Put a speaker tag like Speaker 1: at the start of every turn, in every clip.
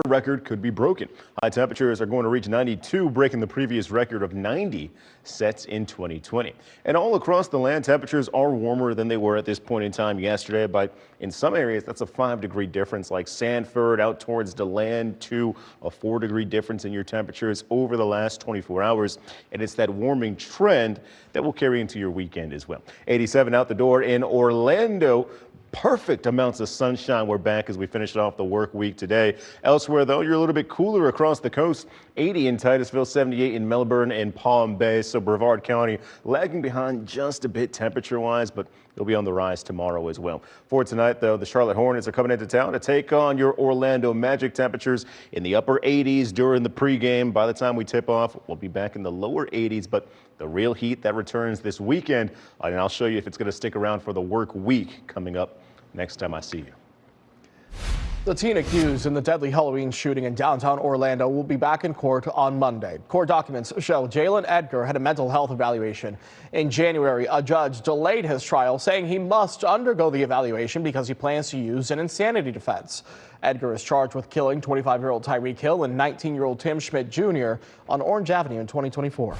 Speaker 1: record could be broken. High temperatures are going to reach 92, breaking the previous record of 90 sets in 2020. And all across the land, temperatures are warmer than they were at this point in time yesterday, but in some areas that's a 5-degree difference, like Sanford out towards DeLand, to a 4-degree difference in your temperatures over the last 24 hours. And it's that warming trend that will carry into your weekend as well. 87 out the door in Orlando. Perfect amounts of sunshine. We're back as we finish off the work week today. Elsewhere, though, you're a little bit cooler across the coast. 80 in Titusville, 78 in Melbourne and Palm Bay. So Brevard County lagging behind just a bit temperature-wise, but it'll be on the rise tomorrow as well. For tonight, though, the Charlotte Hornets are coming into town to take on your Orlando Magic. Temperatures in the upper 80s during the pregame. By the time we tip off, we'll be back in the lower 80s, but the real heat that returns this weekend, and I'll show you if it's going to stick around for the work week coming up next time I see you.
Speaker 2: The teen accused in the deadly Halloween shooting in downtown Orlando will be back in court on Monday. Court documents show Jalen Edgar had a mental health evaluation. In January, a judge delayed his trial, saying he must undergo the evaluation because he plans to use an insanity defense. Edgar is charged with killing 25-year-old Tyreek Hill and 19-year-old Tim Schmidt Jr. on Orange Avenue in 2024.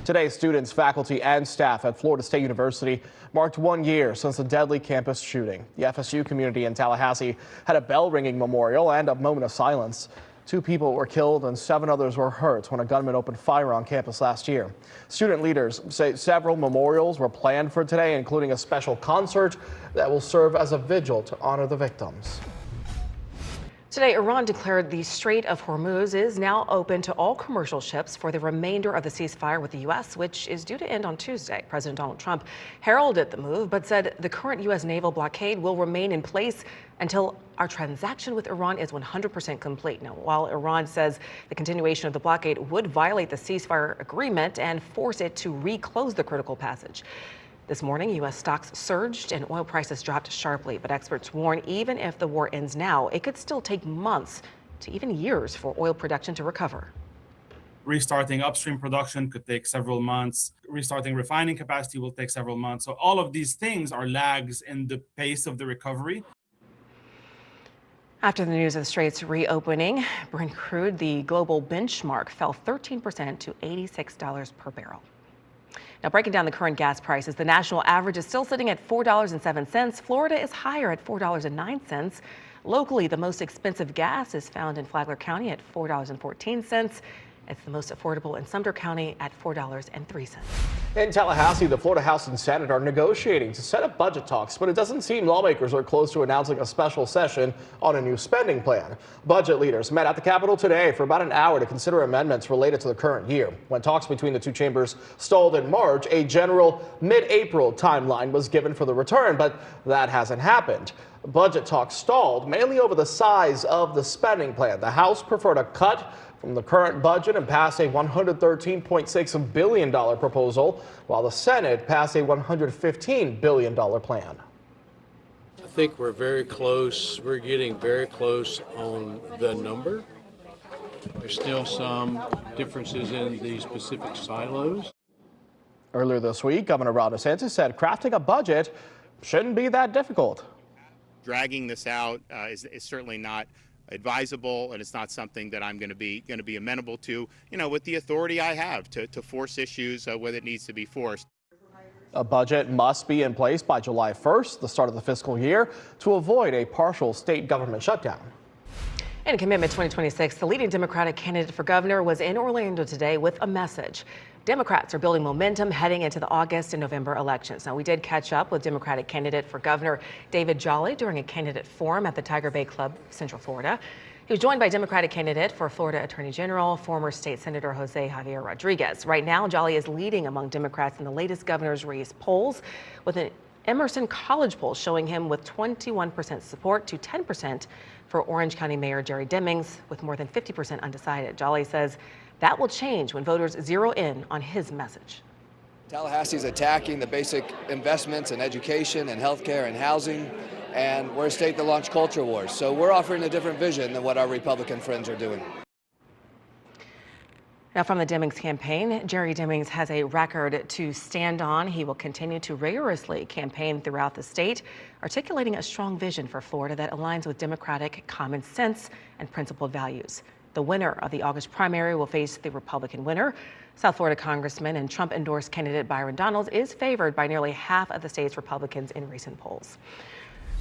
Speaker 2: Today, students, faculty, and staff at Florida State University marked 1 year since the deadly campus shooting. The FSU community in Tallahassee had a bell-ringing memorial and a moment of silence. 2 people were killed and 7 others were hurt when a gunman opened fire on campus last year. Student leaders say several memorials were planned for today, including a special concert that will serve as a vigil to honor the victims.
Speaker 3: Today, Iran declared the Strait of Hormuz is now open to all commercial ships for the remainder of the ceasefire with the U.S., which is due to end on Tuesday. President Donald Trump heralded the move, but said the current U.S. naval blockade will remain in place until our transaction with Iran is 100% complete. Now, while Iran says the continuation of the blockade would violate the ceasefire agreement and force it to reclose the critical passage. This morning, U.S. stocks surged and oil prices dropped sharply, but experts warn even if the war ends now, it could still take months to even years for oil production to recover.
Speaker 4: Restarting upstream production could take several months. Restarting refining capacity will take several months. So all of these things are lags in the pace of the recovery.
Speaker 3: After the news of the Strait's reopening, Brent crude, the global benchmark, fell 13% to $86 per barrel. Now, breaking down the current gas prices, the national average is still sitting at $4.07. Florida is higher at $4.09. Locally, the most expensive gas is found in Flagler County at $4.14. It's the most affordable in Sumter County at $4.03.
Speaker 2: In Tallahassee, the Florida House and Senate are negotiating to set up budget talks, but it doesn't seem lawmakers are close to announcing a special session on a new spending plan. Budget leaders met at the Capitol today for about an hour to consider amendments related to the current year. When talks between the two chambers stalled in March, a general mid-April timeline was given for the return, but that hasn't happened. Budget talks stalled mainly over the size of the spending plan. The House preferred a cut from the current budget and passed a $113.6 billion proposal, while the Senate passed a $115 billion plan.
Speaker 5: I think we're very close. We're getting very close on the number. There's still some differences in the specific silos.
Speaker 2: Earlier this week, Governor Ron DeSantis said crafting a budget shouldn't be that difficult.
Speaker 6: Dragging this out is certainly not advisable, and it's not something that I'm going to be amenable to, with the authority I have to force issues when it needs to be forced.
Speaker 2: A budget must be in place by July 1st, the start of the fiscal year, to avoid a partial state government shutdown.
Speaker 3: In Commitment 2026, the leading Democratic candidate for governor was in Orlando today with a message. Democrats are building momentum heading into the August and November elections. Now, we did catch up with Democratic candidate for governor David Jolly during a candidate forum at the Tiger Bay Club, Central Florida. He was joined by Democratic candidate for Florida Attorney General, former state Senator Jose Javier Rodriguez. Right now, Jolly is leading among Democrats in the latest governor's race polls, with an Emerson College poll showing him with 21% support to 10% for Orange County Mayor Jerry Demings, with more than 50% undecided. Jolly says that will change when voters zero in on his message.
Speaker 7: Tallahassee is attacking the basic investments in education and healthcare and housing, and we're a state that launched culture wars. So we're offering a different vision than what our Republican friends are doing.
Speaker 3: Now, from the Demings campaign, Jerry Demings has a record to stand on. He will continue to rigorously campaign throughout the state, articulating a strong vision for Florida that aligns with Democratic common sense and principled values. The winner of the August primary will face the Republican winner. South Florida Congressman and Trump-endorsed candidate Byron Donalds is favored by nearly half of the state's Republicans in recent polls.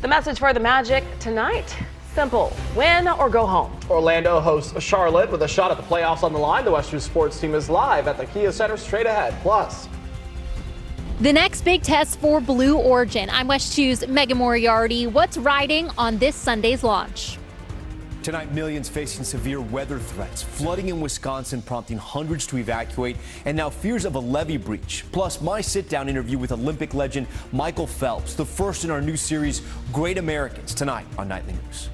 Speaker 3: The message for the Magic tonight: simple, win or go home.
Speaker 2: Orlando hosts Charlotte with a shot at the playoffs on the line. The Western sports team is live at the Kia Center straight ahead. Plus,
Speaker 8: the next big test for Blue Origin. I'm West 2's Megan Moriarty. What's riding on this Sunday's launch?
Speaker 9: Tonight, millions facing severe weather threats. Flooding in Wisconsin prompting hundreds to evacuate, and now fears of a levee breach. Plus, my sit-down interview with Olympic legend Michael Phelps, the first in our new series, Great Americans, tonight on Nightly News.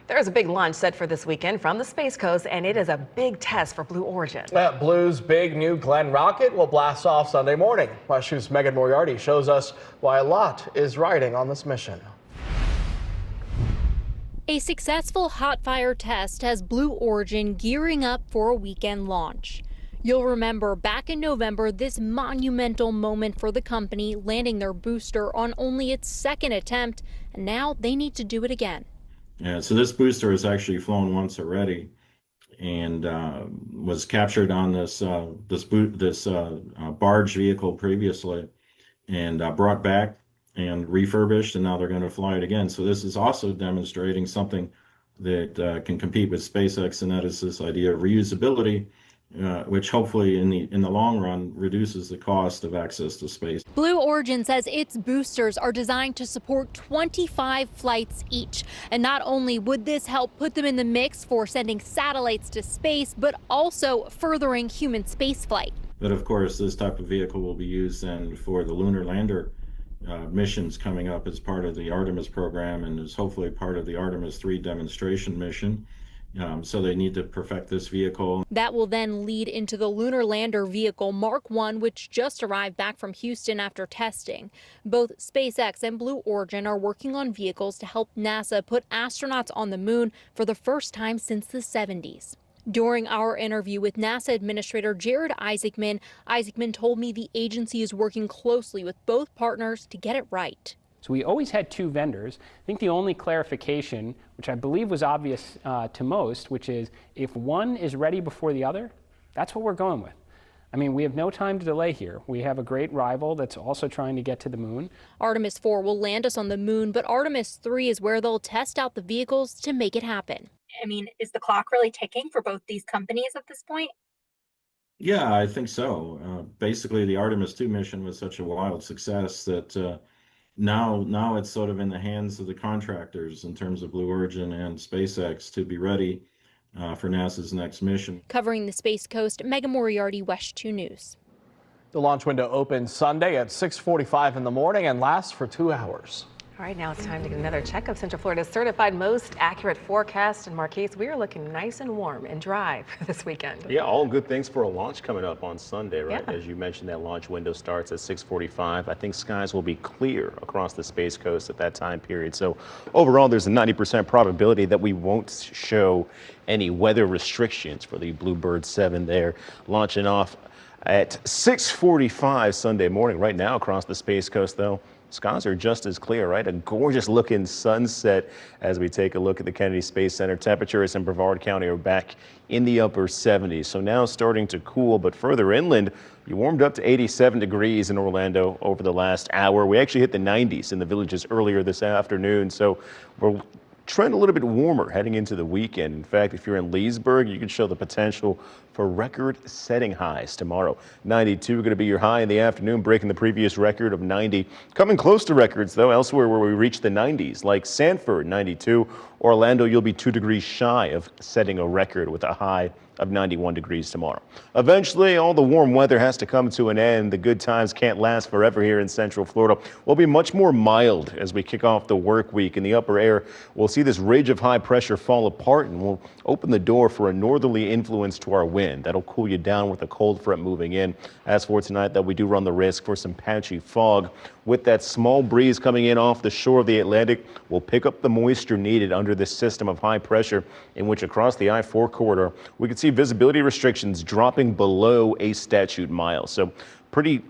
Speaker 3: There is a big launch set for this weekend from the Space Coast, and it is a big test for Blue Origin.
Speaker 2: Blue's big new Glenn rocket will blast off Sunday morning. West 2's Megan Moriarty shows us why a lot is riding on this mission.
Speaker 8: A successful hot fire test has Blue Origin gearing up for a weekend launch. You'll remember back in November, this monumental moment for the company, landing their booster on only its second attempt, and now they need to do it again.
Speaker 10: Yeah, so this booster has actually flown once already, and was captured on this barge vehicle previously, and brought back and refurbished, and now they're going to fly it again. So this is also demonstrating something that can compete with SpaceX, and that is this idea of reusability, which hopefully in the long run reduces the cost of access to space.
Speaker 8: Blue Origin says its boosters are designed to support 25 flights each. And not only would this help put them in the mix for sending satellites to space, but also furthering human spaceflight.
Speaker 10: But of course, this type of vehicle will be used then for the lunar lander missions coming up as part of the Artemis program, and is hopefully part of the Artemis 3 demonstration mission. So they need to perfect this vehicle.
Speaker 8: That will then lead into the lunar lander vehicle Mark 1, which just arrived back from Houston after testing. Both SpaceX and Blue Origin are working on vehicles to help NASA put astronauts on the moon for the first time since the 70s. During our interview with NASA Administrator Jared Isaacman, Isaacman told me the agency is working closely with both partners to get it right.
Speaker 11: So we always had two vendors. I think the only clarification, which I believe was obvious to most, which is if one is ready before the other, that's what we're going with. I mean, we have no time to delay here. We have a great rival that's also trying to get to the moon.
Speaker 8: Artemis 4 will land us on the moon, but Artemis 3 is where they'll test out the vehicles to make it happen.
Speaker 12: I mean, is the clock really ticking for both these companies at this point?
Speaker 10: Yeah, I think so. Basically, the Artemis 2 mission was such a wild success that now it's sort of in the hands of the contractors in terms of Blue Origin and SpaceX to be ready for NASA's next mission.
Speaker 8: Covering the Space Coast, Megan Moriarty, West 2 News.
Speaker 2: The launch window opens Sunday at 6:45 in the morning and lasts for 2 hours.
Speaker 3: All right, now it's time to get another check of Central Florida's certified most accurate forecast. And Marquise, we are looking nice and warm and dry for this weekend.
Speaker 1: Yeah, all good things for a launch coming up on Sunday, right?
Speaker 3: Yeah.
Speaker 1: As you mentioned, that launch window starts at 6:45. I think skies will be clear across the Space Coast at that time period. So overall, there's a 90% probability that we won't show any weather restrictions for the Bluebird 7 there, launching off at 6:45 Sunday morning. Right now across the Space Coast, though, skies are just as clear, right? A gorgeous looking sunset as we take a look at the Kennedy Space Center. Temperatures in Brevard County are back in the upper 70s. So now starting to cool, but further inland, you warmed up to 87 degrees in Orlando over the last hour. We actually hit the 90s in the Villages earlier this afternoon. So we're trend a little bit warmer heading into the weekend. In fact, if you're in Leesburg, you can show the potential for record-setting highs tomorrow. 92 going to be your high in the afternoon, breaking the previous record of 90. Coming close to records, though, elsewhere where we reach the 90s, like Sanford, 92. Orlando, you'll be 2 degrees shy of setting a record with a high of 91 degrees tomorrow. Eventually, all the warm weather has to come to an end. The good times can't last forever here in Central Florida. We'll be much more mild as we kick off the work week. In the upper air, we'll see this ridge of high pressure fall apart, and we'll open the door for a northerly influence to our wind. That'll cool you down with a cold front moving in. As for tonight, though, we do run the risk for some patchy fog. With that small breeze coming in off the shore of the Atlantic, we'll pick up the moisture needed under this system of high pressure, in which across the I-4 corridor, we can see visibility restrictions dropping below a statute mile. So pretty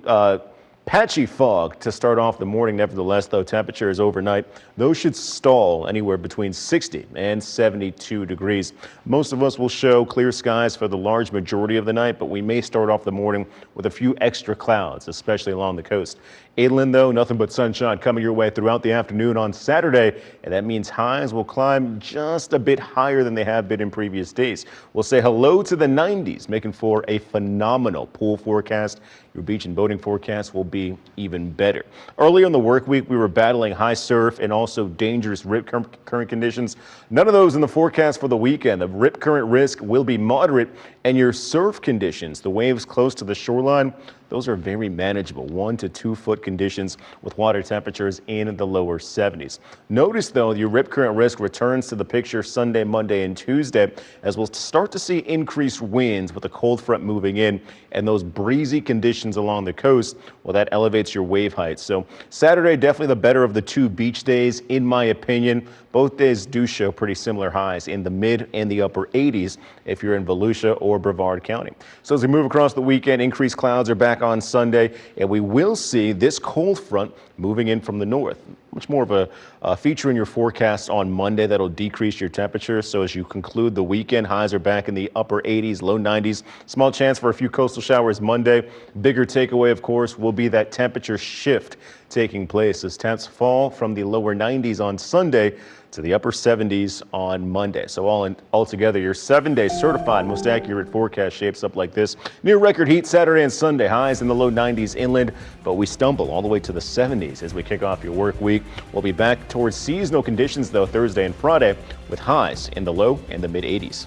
Speaker 1: patchy fog to start off the morning. Nevertheless, though, temperatures overnight, those should stall anywhere between 60 and 72 degrees. Most of us will show clear skies for the large majority of the night, but we may start off the morning with a few extra clouds, especially along the coast. Inland, though, nothing but sunshine coming your way throughout the afternoon on Saturday, and that means highs will climb just a bit higher than they have been in previous days. We'll say hello to the 90s, making for a phenomenal pool forecast. Your beach and boating forecast will be even better. Early in the work week, we were battling high surf and also dangerous rip current conditions. None of those in the forecast for the weekend. The rip current risk will be moderate, and your surf conditions, the waves close to the shoreline, those are very manageable, 1 to 2 foot conditions with water temperatures in the lower 70s. Notice, though, your rip current risk returns to the picture Sunday, Monday, and Tuesday, as we'll start to see increased winds with a cold front moving in and those breezy conditions along the coast. Well, that elevates your wave height. So Saturday, definitely the better of the 2 beach days, in my opinion. Both days do show pretty similar highs in the mid and the upper 80s if you're in Volusia or Brevard County. So as we move across the weekend, increased clouds are back on Sunday, and we will see this cold front moving in from the north. Much more of a feature in your forecast on Monday that'll decrease your temperature. So as you conclude the weekend, highs are back in the upper 80s, low 90s. Small chance for a few coastal showers Monday. Bigger takeaway, of course, will be that temperature shift taking place as temps fall from the lower 90s on Sunday to the upper 70s on Monday. So altogether, your 7-day certified most accurate forecast shapes up like this. Near record heat Saturday and Sunday, highs in the low 90s inland, but we stumble all the way to the 70s as we kick off your work week. We'll be back towards seasonal conditions though Thursday and Friday with highs in the low and the mid 80s.